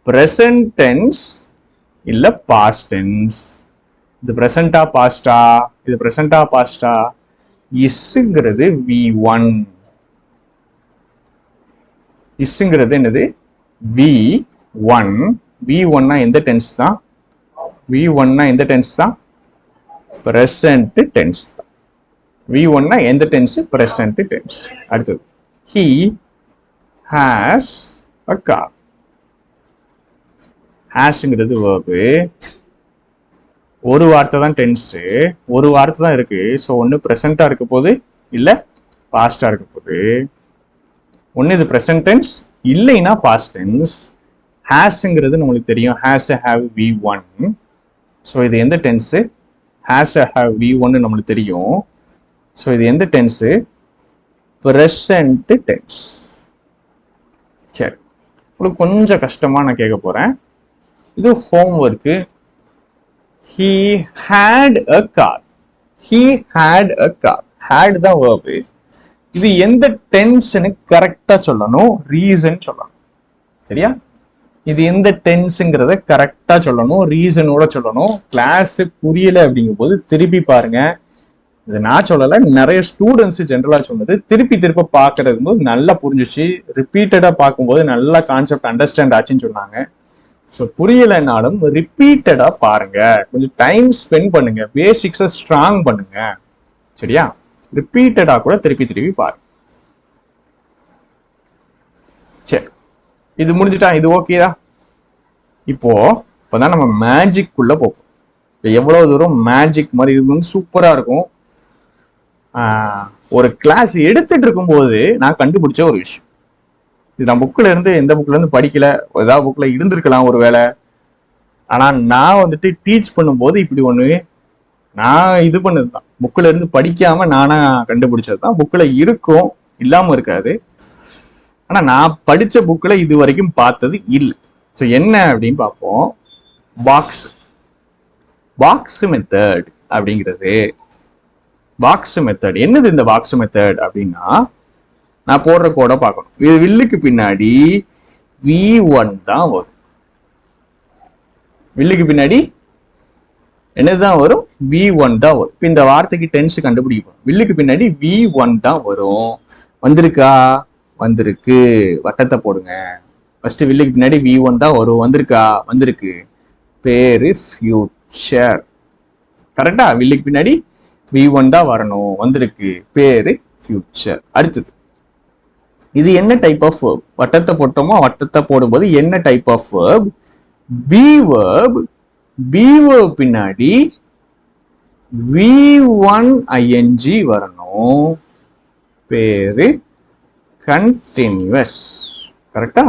present tense இல்ல past tense. இது பிரசண்டா பாஸ்டா? இது பிரசண்டா பாஸ்டா? இஸ்ங்கிறது V1. இஸ்ங்கிறது என்னது? V1. V1 எந்த டென்ஸ் தான்? V1 எந்த டென்ஸ் தான்? பிரசன்ட் டென்ஸ் தான். V1 எந்த டென்ஸ்? Present tense. அடுத்தது he has a car. hasங்கிறது verb. ஒரு வார்த்தை தான் டென்ஸ், ஒரு வார்த்தை தான் இருக்கு. ஸோ ஒன்று ப்ரெசண்டா இருக்க போது இல்லை பாஸ்டா இருக்க போது. ஒன்று இது ப்ரெசன்ட் டென்ஸ் இல்லைன்னா பாஸ்ட் டென்ஸ். ஹேஸ்ங்கிறது நம்மளுக்கு தெரியும், ஹேஸ் ஹேவ் V1. ஸோ இது எந்த டென்ஸு? ஹேஸ் ஹேவ் V1 நம்மளுக்கு தெரியும். ஸோ இது எந்த டென்ஸு? Present tense. சரி, உங்களுக்கு கொஞ்சம் கஷ்டமா நான் கேட்க போறேன். இது home work. He had a car. He had a car. had தான் verb. இது எந்த டென்ஸ்னு கரெக்டா சொல்லணும், ரீசன் சொல்லணும். சரியா? இது எந்த டென்ஸ்ங்கிறத கரெக்டா சொல்லணும், ரீசனோட சொல்லணும். கிளாஸ் புரியல அப்படிங்கும் போது திருப்பி பாருங்க. இது நான் சொல்லல, நிறைய ஸ்டூடெண்ட்ஸ் ஜென்ரலா சொன்னது. திருப்பி பார்க்கறது போது நல்லா புரிஞ்சிச்சு. ரிப்பீட்டடா பார்க்கும்போது நல்லா கான்செப்ட் அண்டர்ஸ்டாண்ட் ஆச்சுன்னு சொன்னாங்க. ஸோ புரியலைனாலும் ரிப்பீட்டடா பாருங்க, கொஞ்சம் டைம் ஸ்பெண்ட் பண்ணுங்க, பேசிக்ஸை ஸ்ட்ராங் பண்ணுங்க. சரியா? ரிப்பீட்டடா கூட திருப்பி பாருங்க. சரி, இது முடிஞ்சுட்டா? இது ஓகேதா? இப்போதான் நம்ம மேஜிக் உள்ள போகும். இப்போ எவ்வளவு தூரம் மேஜிக் மாதிரி இது வந்து சூப்பரா இருக்கும். ஒரு கிளாஸ் எடுத்துட்டு இருக்கும்போது நான் கண்டுபிடிச்ச ஒரு விஷயம். இது நான் புக்ல இருந்து, எந்த புக்ல இருந்து படிக்கல, ஏதாவது புக்ல இருந்திருக்கலாம் ஒரு வேலை. ஆனா நான் வந்துட்டு டீச் பண்ணும்போது இப்படி ஒண்ணு நான் இது பண்ணதுதான். புக்ல இருந்து படிக்காம நானா கண்டுபிடிச்சதுதான். புக்ல இருக்கும், இல்லாம இருக்காது. ஆனா நான் படிச்ச புக்ல இது வரைக்கும் பார்த்தது இல்லை. ஸோ என்ன அப்படின்னு பார்ப்போம். பாக்ஸ் மெத்தட் அப்படிங்கிறது. பாக்ஸ் மெத்தட் என்னது? இந்த பாக்ஸ் மெத்தட் அப்படின்னா நான் போடுற கோடை பார்க்கணும். இது வில்லுக்கு பின்னாடி V1 தான் வரும். வில்லுக்கு பின்னாடி என்னதுதான் வரும்? V1 தான் வரும். இப்போ இந்த வார்த்தைக்கு டென்ஸ் கண்டுபிடிப்போம். வில்லுக்கு பின்னாடி V1 தான் வரும். வந்திருக்கா? வந்திருக்கு. வட்டத்தை போடுங்க. ஃபர்ஸ்ட் வில்லுக்கு பின்னாடி V1 தான் வரும். வந்திருக்கா? வந்திருக்கு. பேரு ஃபியூச்சர். கரெக்டா? வில்லுக்கு பின்னாடி V1 தான் வரணும். வந்திருக்கு. பேரு ஃபியூச்சர். அடுத்தது இது என்ன டைப் ஆஃப் verb? வட்டத்தை போட்டோமோ, வட்டத்தை போடும்போது என்ன type of verb? be verb. be verb பின்னாடி V1 ing வரணும். பேரு கண்டினியூஸ். கரெக்டா?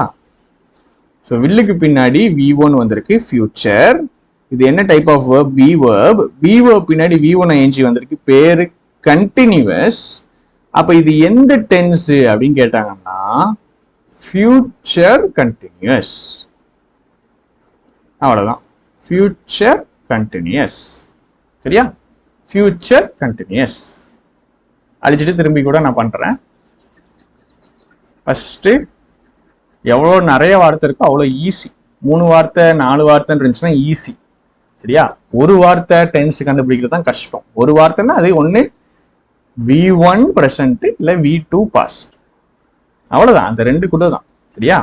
ஸோ வில்லுக்கு பின்னாடி V1 வந்திருக்கு, ஃபியூச்சர். இது என்ன type of verb? Be verb. Be verb பின்னாடி V1 ing வந்திருக்கு, பேரு கண்டினியூஸ். அப்ப இது எந்த டென்ஸ் அப்படின்னு கேட்டாங்கன்னா ஃபியூச்சர் கண்டினியூஸ். அவ்வளவுதான், ஃபியூச்சர் கண்டினியூஸ். சரியா? Future continuous. அழிச்சிட்டு திரும்பி கூட நான் பண்றேன். ஃபர்ஸ்ட் எவ்வளோ நிறைய வார்த்தை இருக்கோ அவ்வளோ ஈஸி. 3 வார்த்தை 4 வார்த்தைன்னு இருந்துச்சுன்னா ஈஸி. சரியா? ஒரு வார்த்தை டென்ஸ் கண்டுபிடிக்கிறது தான் கஷ்டம். ஒரு வார்த்தைன்னா அது ஒன்று V1 present இல்லை V2 past. அவ்வளோதான், அந்த 2 கூட தான். சரியா?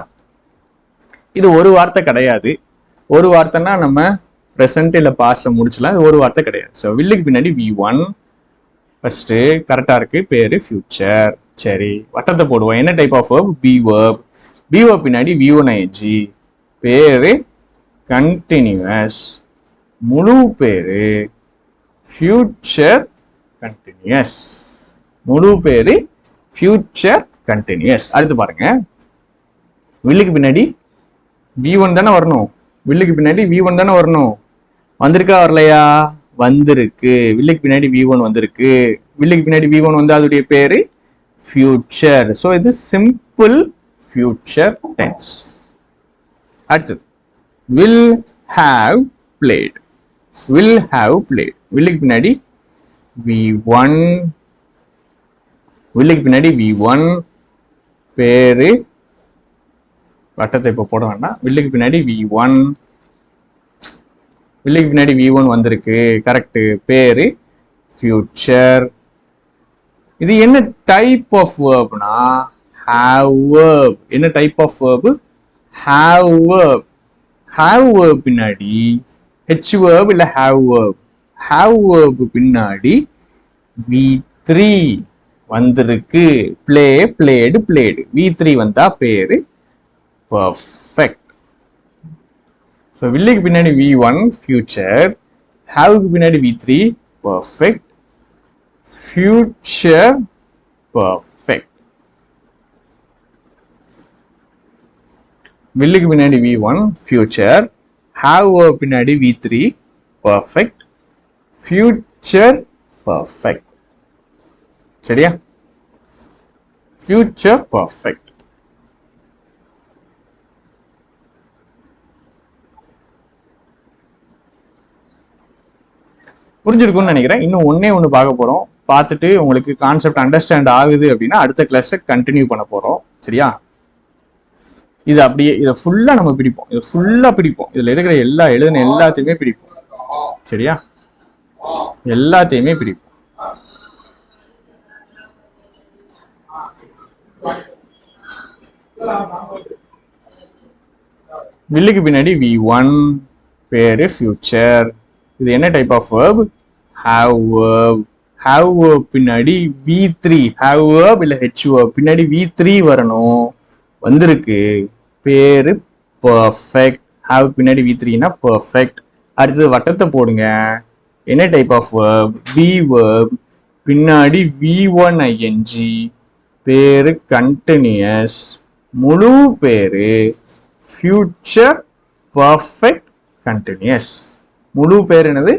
இது ஒரு வார்த்தை கிடையாது. ஒரு வார்த்தைன்னா நம்ம ப்ரெசன்ட் இல்லை பாஸ்ட்ல முடிச்சலாம். இது ஒரு வார்த்தை கிடையாது. ஸோ வில்லுக்கு பின்னாடி V1 ஃபர்ஸ்ட் கரெக்டாக இருக்கு, பேரு ஃபியூச்சர். சரி, வட்டத்தை போடுவோம். என்ன type of verb? Be verb. Be verb பின்னாடி V1 ing, பேரு கண்டினியூஸ், முழு பேரு ஃபியூச்சர் கண்டினியூஸ். முழு பேரு ஃபியூச்சர் கண்டினியூஸ். அடுத்து பாருங்க, வில்லுக்கு பின்னாடி V1 தானே வரணும். வில்லுக்கு பின்னாடி V1 தானே வரணும். வந்திருக்கா வரலையா? வந்திருக்கு. வில்லுக்கு பின்னாடி V1 வந்திருக்கு. வில்லுக்கு பின்னாடி V1 வந்து அதோடைய பேரு ஃபியூச்சர். ஸோ இது சிம்பிள் ஃபியூச்சர் டென்ஸ். அடுத்தது will have played. will have played. வில்லுக்கு பின்னாடி V1, வில்லுக்கு பின்னாடி V1, பேரு வட்டத்தை இப்போ போட வேண்டாம். வில்லுக்கு பின்னாடி V1, வில்லுக்கு பின்னாடி V1 வந்திருக்கு, கரெக்ட், பேரு ஃபியூச்சர். இது என்ன டைப் ஆஃப் வேர்ப்னா have verb. என்ன type of verb? have verb. have verb பின்னாடி H verb இல்ல have verb. have verb பின்னாடி V3 வந்திருக்கு, play played played. V3 வந்தா பேரு perfect. So வில்லுக்கு பின்னாடி V1 future, haveக்கு பின்னாடி V3 perfect, future perfect. வில்லுக்கு பின்னாடி V1 future, have பின்னாடி V3 perfect, future perfect. சரியா? future perfect. புரிஞ்சிருக்கும்னு நினைக்கிறேன். இன்னும் ஒண்ணு பார்க்க போறோம். பார்த்துட்டு உங்களுக்கு கான்செப்ட் அண்டர்ஸ்டாண்ட் ஆகுது அப்படின்னா அடுத்த கிளாஸ்ல கண்டினியூ பண்ண போறோம். சரியா? இது அப்படியே இதை ஃபுல்லா நம்ம பிடிப்போம். இது ஃபுல்லா பிடிப்போம். இதுல இருக்கிற எழுதின எல்லாத்தையுமே பிடிப்போம். சரியா? எல்லாத்தையுமே பிடிப்போம். வில்லுக்கு பின்னாடி V1, பேரு ஃபியூச்சர். இது என்ன type of verb? have verb. have verb பின்னாடி V3, have verb இல்ல H verb பின்னாடி V3 வரணும், வந்திருக்கு, பேரு perfect. have பின்னாடி V3னா perfect. அடுத்தது வட்டத்தை போடுங்க. என்ன type of verb? B verb பின்னாடி V1 ing, பேரு கண்டினியூஸ், முழு பேரு ஃபியூச்சர் பர்ஃபெக்ட் கண்டினியூஸ். முழு பேர் என்னது?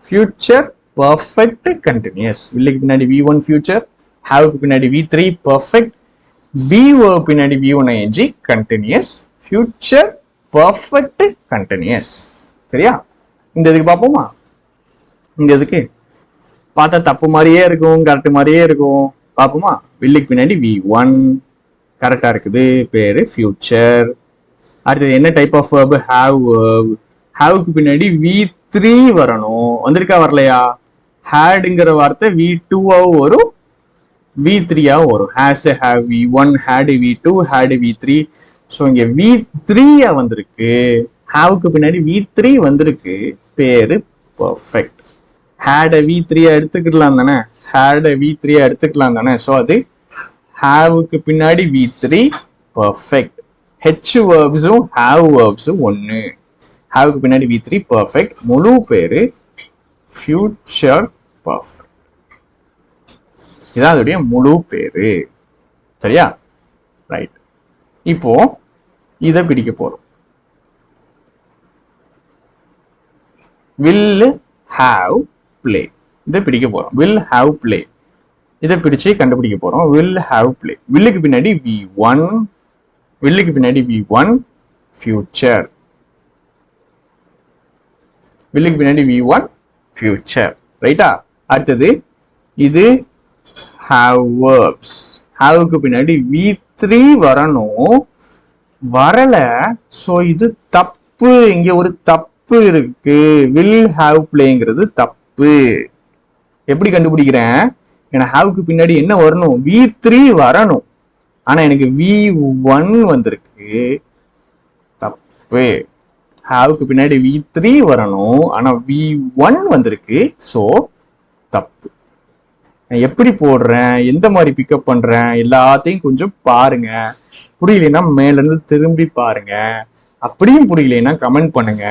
Future perfect continuous. வில்லுக்கு பின்னாடி V1 ஃபியூச்சர், ஹாவுக்கு பின்னாடி V3 பர்ஃபெக்ட், பி verb பின்னாடி V1 ing continuous, future perfect continuous. சரியா? இந்த இதுக்கு பார்ப்போமா? இந்த இதுக்கு பார்த்தா தப்பு மாதிரியே இருக்கும், கரெக்ட் மாதிரியே இருக்கும். பார்ப்போமா? வில்லுக்கு பின்னாடி V1 கரெக்டா இருக்குது, பேரு ஃபியூச்சர். அடுத்தது என்ன type of verb? have verb. haveக்கு பின்னாடி V3 வரணும், வந்திருக்கா வரலையா? hadங்கிற வார்த்தை V2 வரும், V3 வரும். has have V1, had V2, had V3. So இங்க V3 வந்திருக்கு, haveக்கு பின்னாடி V3 வந்திருக்கு, பேரு பர்ஃபெக்ட். had V3 எடுத்துக்கலாம் தானே, had V3 எடுத்துக்கலாம் தானே. ஸோ அது haveக்கு பின்னாடி V3 பர்ஃபெக்ட். H verbsம் have verbsம் ஒன்று. haveக்கு பின்னாடி V3 பர்ஃபெக்ட், முழு பேரு ஃபியூச்சர் பர்ஃபெக்ட். இதான் அதோடைய முழு பேரு. சரியா? ரைட். இப்போ இதை பிடிக்க போறோம். will have play. இதை பிடிக்க போறோம். will have play. இதை பிடிச்சு கண்டுபிடிக்க போறோம். will have play. willக்கு பின்னாடி v1, willக்கு பின்னாடி v1 future. willக்கு பின்னாடி v1 future. ரைட்டா? அடுத்தது இது have verbs. haveக்கு பின்னாடி v3 வரணும். வரல. சோ இது தப்பு. இங்க ஒரு தப்பு இருக்கு. will have playங்கிறது தப்பு. எப்படி கண்டுபிடிக்கிறேன்? ஏன்னா haveக்கு பின்னாடி என்ன வரணும்? v3 வரணும். ஆனா எனக்கு v1 வந்திருக்கு. தப்பு. haveக்கு பின்னாடி v3 வரணும். ஆனா v1 வந்திருக்கு. சோ தப்பு. நான் எப்படி போடுறேன், எந்த மாதிரி பிக்கப் பண்றேன், எல்லாத்தையும் கொஞ்சம் பாருங்க. புரியலைன்னா மேல இருந்து திரும்பி பாருங்க. அப்படியும் புரியலைன்னா கமெண்ட் பண்ணுங்க.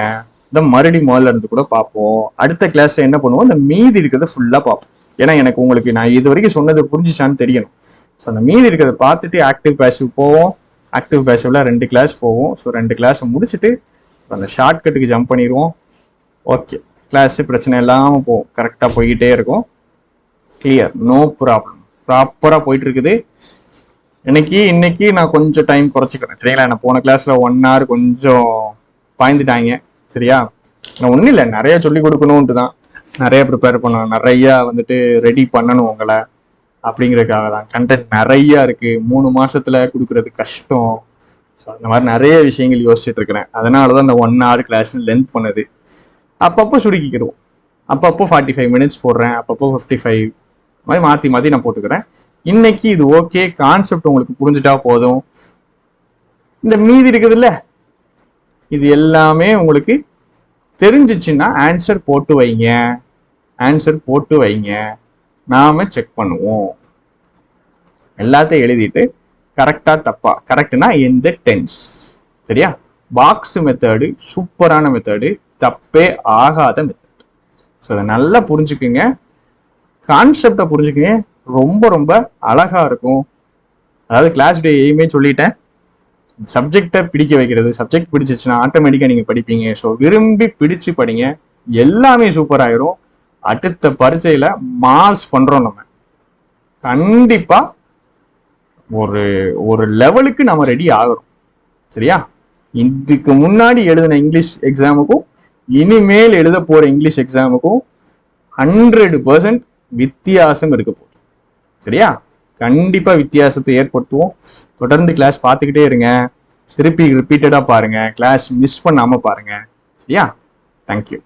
இந்த மறுபடியும் முதல்ல இருந்து கூட பார்ப்போம். அடுத்த கிளாஸ்ல என்ன பண்ணுவோம், இந்த மீதி இருக்கிறத ஃபுல்லா பார்ப்போம். ஏன்னா எனக்கு உங்களுக்கு நான் இது வரைக்கும் சொன்னது புரிஞ்சிச்சான்னு தெரியணும். ஸோ அந்த மீதி இருக்கிறத பார்த்துட்டு ஆக்டிவ் பேசிவ் போவோம். ஆக்டிவ் பேசிவ்ல 2 கிளாஸ் போவோம். ஸோ 2 கிளாஸ் முடிச்சுட்டு அந்த ஷார்ட்கட்டுக்கு ஜம்ப் பண்ணிடுவோம். ஓகே, கிளாஸ் பிரச்சனை இல்லாமல் போவோம். கரெக்டாக போய்கிட்டே இருக்கும். Clear, no problem. ப்ராப்பராக போயிட்டு இருக்குது. இன்னைக்கு நான் கொஞ்சம் டைம் குறைச்சிக்கிறேன். சரிங்களா? நான் போன கிளாஸ்ல 1 hour கொஞ்சம் பாய்ந்துட்டாங்க. சரியா? நான் ஒன்றும் இல்லை, நிறைய சொல்லி கொடுக்கணும்ட்டு தான் நிறைய ப்ரிப்பேர் பண்ணணும். நிறைய வந்துட்டு ரெடி பண்ணணும் உங்களை அப்படிங்கிறதுக்காக தான். கண்டென்ட் நிறைய இருக்கு. 3 மாசத்துல கொடுக்கறது கஷ்டம். ஸோ அந்த மாதிரி நிறைய விஷயங்கள் யோசிச்சுட்டு இருக்கிறேன். அதனால தான் இந்த 1 hour கிளாஸ் லென்த் பண்ணது. அப்பப்போ சுருக்கிக்கிடுவோம். அப்பப்போ 45 minutes போடுறேன், அப்பப்போ 55 மாதிரி மாற்றி மாற்றி நான் போட்டுக்கிறேன். இன்னைக்கு இது ஓகே, கான்செப்ட் உங்களுக்கு புரிஞ்சுட்டா போதும். இந்த மீதி இருக்குதுல்ல, இது எல்லாமே உங்களுக்கு தெரிஞ்சிச்சுன்னா ஆன்சர் போட்டு வைங்க. ஆன்சர் போட்டு வைங்க, நாம செக் பண்ணுவோம். எல்லாத்தையும் எழுதிட்டு கரெக்டா தப்பா, கரெக்ட்னா எந்த டென்ஸ். சரியா? பாக்ஸ் மெத்தடு சூப்பரான மெத்தடு, தப்பே ஆகாத மெத்தட். ஸோ அதை நல்லா புரிஞ்சுக்குங்க, கான்செப்டை புரிஞ்சுக்குங்க. ரொம்ப ரொம்ப அழகா இருக்கும். அதாவது கிளாஸ் டே எய்மே சொல்லிட்டேன், சப்ஜெக்டை பிடிக்க வைக்கிறது. சப்ஜெக்ட் பிடிச்சிச்சுன்னா ஆட்டோமேட்டிக்கா நீங்க படிப்பீங்க. ஸோ விரும்பி பிடிச்சு படிங்க, எல்லாமே சூப்பர் ஆயிரும். அடுத்த பரீட்சையில மாஸ் பண்றோம் நம்ம. கண்டிப்பா ஒரு லெவலுக்கு நம்ம ரெடி ஆகிறோம். சரியா? இதுக்கு முன்னாடி எழுதின இங்கிலீஷ் எக்ஸாமுக்கும் இனிமேல் எழுத போற இங்கிலீஷ் எக்ஸாமுக்கும் 100% வித்தியாசம் இருக்க போகுது. சரியா? கண்டிப்பா வித்தியாசத்தை ஏற்படுத்துவோம். தொடர்ந்து கிளாஸ் பார்த்துக்கிட்டே இருங்க. திருப்பி ரிப்பீட்டடா பாருங்க. கிளாஸ் மிஸ் பண்ணாம பாருங்க. சரியா? தேங்க்யூ.